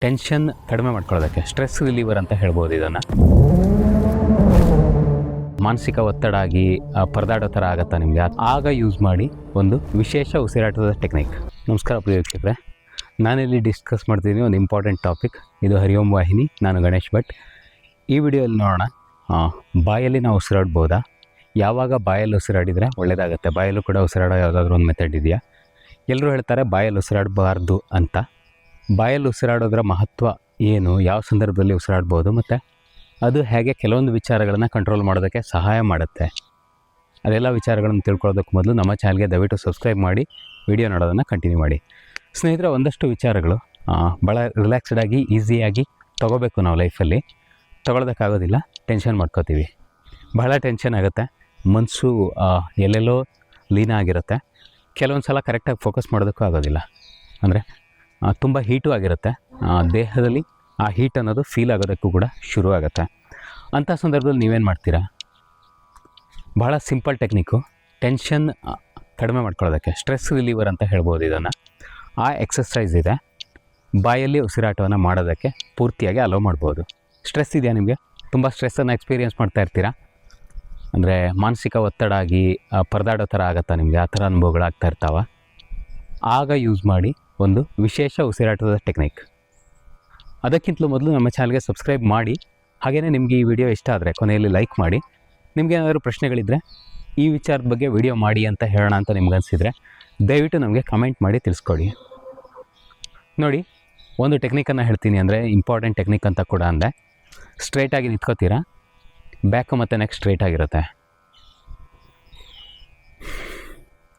Tension ಕಡಿಮೆ ಮಾಡ್ಕೊಳ್ಳೋದಕ್ಕೆ stress reliever ಅಂತ ಹೇಳ್ಬೋದು. ಇದನ್ನು ಮಾನಸಿಕ ಒತ್ತಡ ಆಗಿ ಪರದಾಡೋ ಥರ ಆಗುತ್ತಾ ನಿಮಗೆ, ಆಗ ಯೂಸ್ ಮಾಡಿ ಒಂದು ವಿಶೇಷ ಉಸಿರಾಟದ ಟೆಕ್ನಿಕ್. ನಮಸ್ಕಾರ ಪ್ರಿಯ ವೀಕ್ಷಕರೇ, ನಾನಿಲ್ಲಿ ಡಿಸ್ಕಸ್ ಮಾಡ್ತಿದ್ದೀನಿ ಒಂದು ಇಂಪಾರ್ಟೆಂಟ್ ಟಾಪಿಕ್. ಇದು ಹರಿಓಂ ವಾಹಿನಿ, ನಾನು ಗಣೇಶ್ ಭಟ್. ಈ ವಿಡಿಯೋದಲ್ಲಿ ನೋಡೋಣ, ಬಾಯಲ್ಲಿ ನಾವು ಉಸಿರಾಡ್ಬೋದಾ, ಯಾವಾಗ ಬಾಯಲ್ಲಿ ಉಸಿರಾಡಿದರೆ ಒಳ್ಳೆಯದಾಗುತ್ತೆ, ಬಾಯಲ್ಲೂ ಕೂಡ ಉಸಿರಾಡೋ ಯಾವುದಾದ್ರೂ ಒಂದು ಮೆಥಡ್ ಇದೆಯಾ. ಎಲ್ಲರೂ ಹೇಳ್ತಾರೆ ಬಾಯಲ್ಲಿ ಉಸಿರಾಡಬಾರ್ದು ಅಂತ. ಬಾಯಲ್ಲಿ ಉಸಿರಾಡೋದ್ರ ಮಹತ್ವ ಏನು, ಯಾವ ಸಂದರ್ಭದಲ್ಲಿ ಉಸಿರಾಡ್ಬೋದು, ಮತ್ತು ಅದು ಹೇಗೆ ಕೆಲವೊಂದು ವಿಚಾರಗಳನ್ನು ಕಂಟ್ರೋಲ್ ಮಾಡೋದಕ್ಕೆ ಸಹಾಯ ಮಾಡುತ್ತೆ, ಅದೆಲ್ಲ ವಿಚಾರಗಳನ್ನು ತಿಳ್ಕೊಳ್ಳೋದಕ್ಕೆ ಮೊದಲು ನಮ್ಮ ಚಾನಲ್ಗೆ ದಯವಿಟ್ಟು ಸಬ್ಸ್ಕ್ರೈಬ್ ಮಾಡಿ ವಿಡಿಯೋ ನೋಡೋದನ್ನು ಕಂಟಿನ್ಯೂ ಮಾಡಿ. ಸ್ನೇಹಿತರೆ, ಒಂದಷ್ಟು ವಿಚಾರಗಳು ಭಾಳ ರಿಲ್ಯಾಕ್ಸ್ಡಾಗಿ ಈಸಿಯಾಗಿ ತೊಗೋಬೇಕು. ನಾವು ಲೈಫಲ್ಲಿ ತೊಗೊಳೋದಕ್ಕಾಗೋದಿಲ್ಲ, ಟೆನ್ಷನ್ ಮಾಡ್ಕೋತೀವಿ, ಬಹಳ ಟೆನ್ಷನ್ ಆಗುತ್ತೆ, ಮನಸ್ಸು ಎಲ್ಲೆಲ್ಲೋ ಲೀನ ಆಗಿರುತ್ತೆ. ಕೆಲವೊಂದು ಸಲ ಕರೆಕ್ಟಾಗಿ ಫೋಕಸ್ ಮಾಡೋದಕ್ಕೂ ಆಗೋದಿಲ್ಲ, ಅಂದರೆ ತುಂಬ ಹೀಟು ಆಗಿರುತ್ತೆ ದೇಹದಲ್ಲಿ. ಆ ಹೀಟ್ ಅನ್ನೋದು ಫೀಲ್ ಆಗೋದಕ್ಕೂ ಕೂಡ ಶುರು ಆಗುತ್ತೆ. ಅಂಥ ಸಂದರ್ಭದಲ್ಲಿ ನೀವೇನು ಮಾಡ್ತೀರಾ, ಭಾಳ ಸಿಂಪಲ್ ಟೆಕ್ನಿಕ್ಕು, ಟೆನ್ಷನ್ ಕಡಿಮೆ ಮಾಡ್ಕೊಳ್ಳೋದಕ್ಕೆ ಸ್ಟ್ರೆಸ್ ರಿಲೀವರ್ ಅಂತ ಹೇಳ್ಬೋದು. ಇದನ್ನು ಆ ಎಕ್ಸಸೈಸ್ ಇದೆ, ಬಾಯಲ್ಲಿ ಉಸಿರಾಟವನ್ನು ಮಾಡೋದಕ್ಕೆ ಪೂರ್ತಿಯಾಗಿ ಅಲೋ ಮಾಡ್ಬೋದು. ಸ್ಟ್ರೆಸ್ ಇದೆಯಾ ನಿಮಗೆ, ತುಂಬ ಸ್ಟ್ರೆಸ್ಸನ್ನು ಎಕ್ಸ್ಪೀರಿಯೆನ್ಸ್ ಮಾಡ್ತಾ ಇರ್ತೀರಾ, ಅಂದರೆ ಮಾನಸಿಕ ಒತ್ತಡ ಆಗಿ ಪರದಾಡೋ ಥರ ಆಗುತ್ತಾ ನಿಮಗೆ, ಆ ಥರ ಅನುಭವಗಳಾಗ್ತಾ ಇರ್ತಾವ. ಆಗ ಯೂಸ್ ಮಾಡಿ ಒಂದು ವಿಶೇಷ ಉಸಿರಾಟದ ಟೆಕ್ನಿಕ್. ಅದಕ್ಕಿಂತಲೂ ಮೊದಲು ನಮ್ಮ ಚಾನಲ್ಗೆ ಸಬ್ಸ್ಕ್ರೈಬ್ ಮಾಡಿ, ಹಾಗೆಯೇ ನಿಮಗೆ ಈ ವಿಡಿಯೋ ಇಷ್ಟ ಆದರೆ ಕೊನೆಯಲ್ಲಿ ಲೈಕ್ ಮಾಡಿ. ನಿಮಗೆ ಏನಾದರೂ ಪ್ರಶ್ನೆಗಳಿದ್ದರೆ, ಈ ವಿಚಾರದ ಬಗ್ಗೆ ವಿಡಿಯೋ ಮಾಡಿ ಅಂತ ಹೇಳೋಣ ಅಂತ ನಿಮ್ಗೆ ಅನಿಸಿದರೆ ದಯವಿಟ್ಟು ನಮಗೆ ಕಮೆಂಟ್ ಮಾಡಿ ತಿಳಿಸ್ಕೊಡಿ. ನೋಡಿ, ಒಂದು ಟೆಕ್ನಿಕನ್ನು ಹೇಳ್ತೀನಿ, ಅಂದರೆ ಇಂಪಾರ್ಟೆಂಟ್ ಟೆಕ್ನಿಕ್ ಅಂತ ಕೂಡ ಅಂದೆ. ಸ್ಟ್ರೈಟಾಗಿ ನಿಂತ್ಕೋತೀರಾ, ಬ್ಯಾಕು ಮತ್ತು ನೆಕ್ ಸ್ಟ್ರೈಟ್ ಆಗಿರುತ್ತೆ.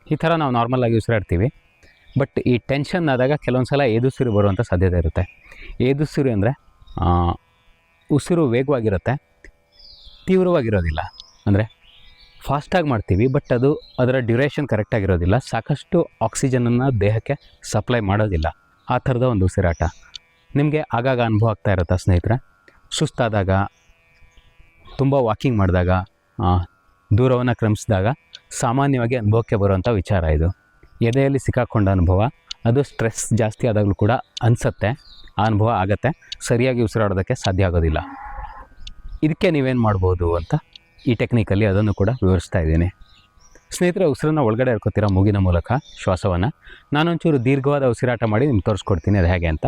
ಈ ಥರ ನಾವು ನಾರ್ಮಲಾಗಿ ಉಸಿರಾಡ್ತೀವಿ. ಬಟ್ ಈ ಟೆನ್ಷನ್ ಆದಾಗ ಕೆಲವೊಂದು ಸಲ ಏದುಸಿರು ಬರುವಂಥ ಸಾಧ್ಯತೆ ಇರುತ್ತೆ. ಏದುಸಿರು ಅಂದರೆ ಉಸಿರು ವೇಗವಾಗಿರುತ್ತೆ, ತೀವ್ರವಾಗಿರೋದಿಲ್ಲ. ಅಂದರೆ ಫಾಸ್ಟಾಗಿ ಮಾಡ್ತೀವಿ, ಬಟ್ ಅದರ ಡ್ಯೂರೇಷನ್ ಕರೆಕ್ಟಾಗಿರೋದಿಲ್ಲ, ಸಾಕಷ್ಟು ಆಕ್ಸಿಜನನ್ನು ದೇಹಕ್ಕೆ ಸಪ್ಲೈ ಮಾಡೋದಿಲ್ಲ. ಆ ಥರದ ಒಂದು ಉಸಿರಾಟ ನಿಮಗೆ ಆಗಾಗ ಅನುಭವ ಆಗ್ತಾ ಇರುತ್ತಾ ಸ್ನೇಹಿತರೆ? ಸುಸ್ತಾದಾಗ, ತುಂಬ ವಾಕಿಂಗ್ ಮಾಡಿದಾಗ, ದೂರವನ್ನು ಕ್ರಮಿಸಿದಾಗ ಸಾಮಾನ್ಯವಾಗಿ ಅನುಭವಕ್ಕೆ ಬರುವಂಥ ವಿಚಾರ ಇದು. ಎದೆಯಲ್ಲಿ ಸಿಕ್ಕಾಕೊಂಡ ಅನುಭವ, ಅದು ಸ್ಟ್ರೆಸ್ ಜಾಸ್ತಿ ಆದಾಗಲೂ ಕೂಡ ಅನಿಸುತ್ತೆ, ಆ ಅನುಭವ ಆಗುತ್ತೆ, ಸರಿಯಾಗಿ ಉಸಿರಾಡೋದಕ್ಕೆ ಸಾಧ್ಯ ಆಗೋದಿಲ್ಲ. ಇದಕ್ಕೆ ನೀವೇನು ಮಾಡ್ಬೋದು ಅಂತ ಈ ಟೆಕ್ನಿಕಲ್ಲಿ ಅದನ್ನು ಕೂಡ ವಿವರಿಸ್ತಾ ಇದ್ದೀನಿ. ಸ್ನೇಹಿತರೆ, ಉಸಿರನ್ನು ಒಳಗಡೆ ಇಟ್ಕೋತೀರ ಮೂಗಿನ ಮೂಲಕ ಶ್ವಾಸವನ್ನು. ನಾನೊಂಚೂರು ದೀರ್ಘವಾದ ಉಸಿರಾಟ ಮಾಡಿ ನಿಮ್ಗೆ ತೋರಿಸ್ಕೊಡ್ತೀನಿ ಅದು ಹೇಗೆ ಅಂತ.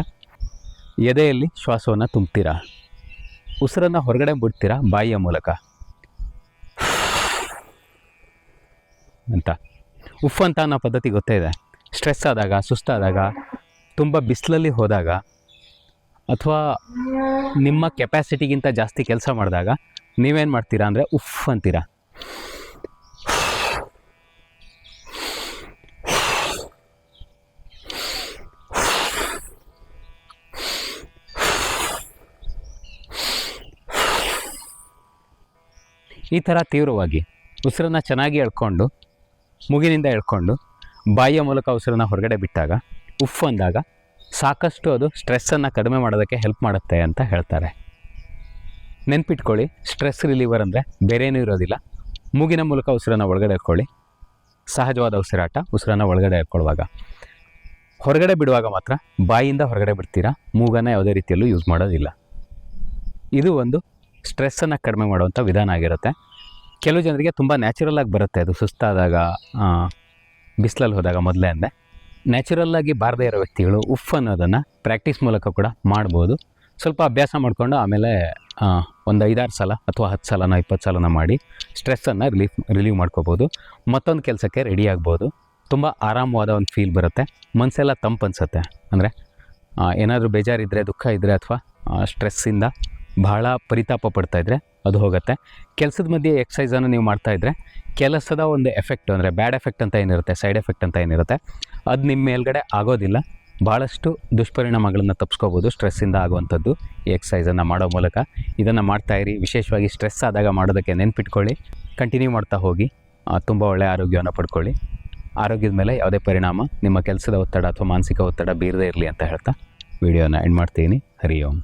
ಎದೆಯಲ್ಲಿ ಶ್ವಾಸವನ್ನು ತುಂಬ್ತೀರಾ, ಉಸಿರನ್ನು ಹೊರಗಡೆ ಬಿಡ್ತೀರಾ ಬಾಯಿಯ ಮೂಲಕ ಅಂತ. ಉಫ್ ಅಂತ ಅನ್ನೋ ಪದ್ಧತಿ ಗೊತ್ತೇ ಇದೆ. ಸ್ಟ್ರೆಸ್ ಆದಾಗ, ಸುಸ್ತಾದಾಗ, ತುಂಬ ಬಿಸಿಲಲ್ಲಿ ಹೋದಾಗ, ಅಥವಾ ನಿಮ್ಮ ಕೆಪಾಸಿಟಿಗಿಂತ ಜಾಸ್ತಿ ಕೆಲಸ ಮಾಡಿದಾಗ ನೀವೇನು ಮಾಡ್ತೀರಾ ಅಂದರೆ ಉಫ್ ಅಂತೀರಾ. ಈ ಥರ ತೀವ್ರವಾಗಿ ಉಸಿರನ್ನು ಚೆನ್ನಾಗಿ ಎಳ್ಕೊಂಡು, ಮೂಗಿನಿಂದ ಎಳ್ಕೊಂಡು ಬಾಯಿಯ ಮೂಲಕ ಉಸಿರನ್ನು ಹೊರಗಡೆ ಬಿಟ್ಟಾಗ, ಉಫ್ ಅಂದಾಗ ಸಾಕಷ್ಟು ಅದು ಸ್ಟ್ರೆಸ್ಸನ್ನು ಕಡಿಮೆ ಮಾಡೋದಕ್ಕೆ ಹೆಲ್ಪ್ ಮಾಡುತ್ತೆ ಅಂತ ಹೇಳ್ತಾರೆ. ನೆನ್ಪಿಟ್ಕೊಳ್ಳಿ, ಸ್ಟ್ರೆಸ್ ರಿಲೀವರ್ ಅಂದರೆ ಬೇರೇನೂ ಇರೋದಿಲ್ಲ. ಮೂಗಿನ ಮೂಲಕ ಉಸಿರನ್ನು ಒಳಗಡೆ ಎಳ್ಕೊಳ್ಳಿ, ಸಹಜವಾದ ಉಸಿರಾಟ. ಉಸಿರನ್ನು ಒಳಗಡೆ ಎಳ್ಕೊಳ್ಳುವಾಗ, ಹೊರಗಡೆ ಬಿಡುವಾಗ ಮಾತ್ರ ಬಾಯಿಯಿಂದ ಹೊರಗಡೆ ಬಿಡ್ತೀರಾ, ಮೂಗನ್ನು ಯಾವುದೇ ರೀತಿಯಲ್ಲೂ ಯೂಸ್ ಮಾಡೋದಿಲ್ಲ. ಇದು ಒಂದು ಸ್ಟ್ರೆಸ್ಸನ್ನು ಕಡಿಮೆ ಮಾಡುವಂಥ ವಿಧಾನ ಆಗಿರುತ್ತೆ. ಕೆಲವು ಜನರಿಗೆ ತುಂಬ ನ್ಯಾಚುರಲ್ಲಾಗಿ ಬರುತ್ತೆ ಅದು, ಸುಸ್ತಾದಾಗ, ಬಿಸಿಲಲ್ಲಿ ಹೋದಾಗ. ಮೊದಲೇ ಅಂದರೆ ನ್ಯಾಚುರಲ್ಲಾಗಿ ಬಾರದೇ ಇರೋ ವ್ಯಕ್ತಿಗಳು ಉಫ್ ಅನ್ನೋದನ್ನು ಪ್ರಾಕ್ಟೀಸ್ ಮೂಲಕ ಕೂಡ ಮಾಡ್ಬೋದು. ಸ್ವಲ್ಪ ಅಭ್ಯಾಸ ಮಾಡಿಕೊಂಡು ಆಮೇಲೆ ಒಂದು 5-6 ಸಲ ಅಥವಾ 10 ಸಲನೋ 20 ಸಲನೋ ಮಾಡಿ ಸ್ಟ್ರೆಸ್ಸನ್ನು ರಿಲೀವ್ ಮಾಡ್ಕೋಬೋದು. ಮತ್ತೊಂದು ಕೆಲಸಕ್ಕೆ ರೆಡಿ ಆಗ್ಬೋದು. ತುಂಬ ಆರಾಮವಾದ ಒಂದು ಫೀಲ್ ಬರುತ್ತೆ, ಮನಸ್ಸೆಲ್ಲ ತಂಪು ಅನಿಸುತ್ತೆ. ಅಂದರೆ ಏನಾದರೂ ಬೇಜಾರಿದ್ದರೆ, ದುಃಖ ಇದ್ದರೆ, ಅಥವಾ ಸ್ಟ್ರೆಸ್ಸಿಂದ ಬಹಳ ಪರಿತಾಪ ಪಡ್ತಾಯಿದ್ರೆ ಅದು ಹೋಗುತ್ತೆ. ಕೆಲಸದ ಮಧ್ಯೆ ಎಕ್ಸಸೈಸನ್ನು ನೀವು ಮಾಡ್ತಾಯಿದ್ರೆ ಕೆಲಸದ ಒಂದು ಎಫೆಕ್ಟ್, ಅಂದರೆ ಬ್ಯಾಡ್ ಎಫೆಕ್ಟ್ ಅಂತ ಏನಿರುತ್ತೆ, ಸೈಡ್ ಎಫೆಕ್ಟ್ ಅಂತ ಏನಿರುತ್ತೆ, ಅದು ನಿಮ್ಮ ಮೇಲ್ಗಡೆ ಆಗೋದಿಲ್ಲ. ಭಾಳಷ್ಟು ದುಷ್ಪರಿಣಾಮಗಳನ್ನು ತಪ್ಪಿಸ್ಕೋಬೋದು ಸ್ಟ್ರೆಸ್ಸಿಂದ ಆಗುವಂಥದ್ದು ಈ ಎಕ್ಸಸೈಸನ್ನು ಮಾಡೋ ಮೂಲಕ. ಇದನ್ನು ಮಾಡ್ತಾಯಿರಿ, ವಿಶೇಷವಾಗಿ ಸ್ಟ್ರೆಸ್ ಆದಾಗ ಮಾಡೋದಕ್ಕೆ ನೆನ್ಪಿಟ್ಕೊಳ್ಳಿ, ಕಂಟಿನ್ಯೂ ಮಾಡ್ತಾ ಹೋಗಿ, ತುಂಬ ಒಳ್ಳೆಯ ಆರೋಗ್ಯವನ್ನು ಪಡ್ಕೊಳ್ಳಿ. ಆರೋಗ್ಯದ ಮೇಲೆ ಯಾವುದೇ ಪರಿಣಾಮ ನಿಮ್ಮ ಕೆಲಸದ ಒತ್ತಡ ಅಥವಾ ಮಾನಸಿಕ ಒತ್ತಡ ಬೀರದೇ ಇರಲಿ ಅಂತ ಹೇಳ್ತಾ ವಿಡಿಯೋನ ಎಂಡ್ ಮಾಡ್ತೀನಿ. ಹರಿ ಓಂ.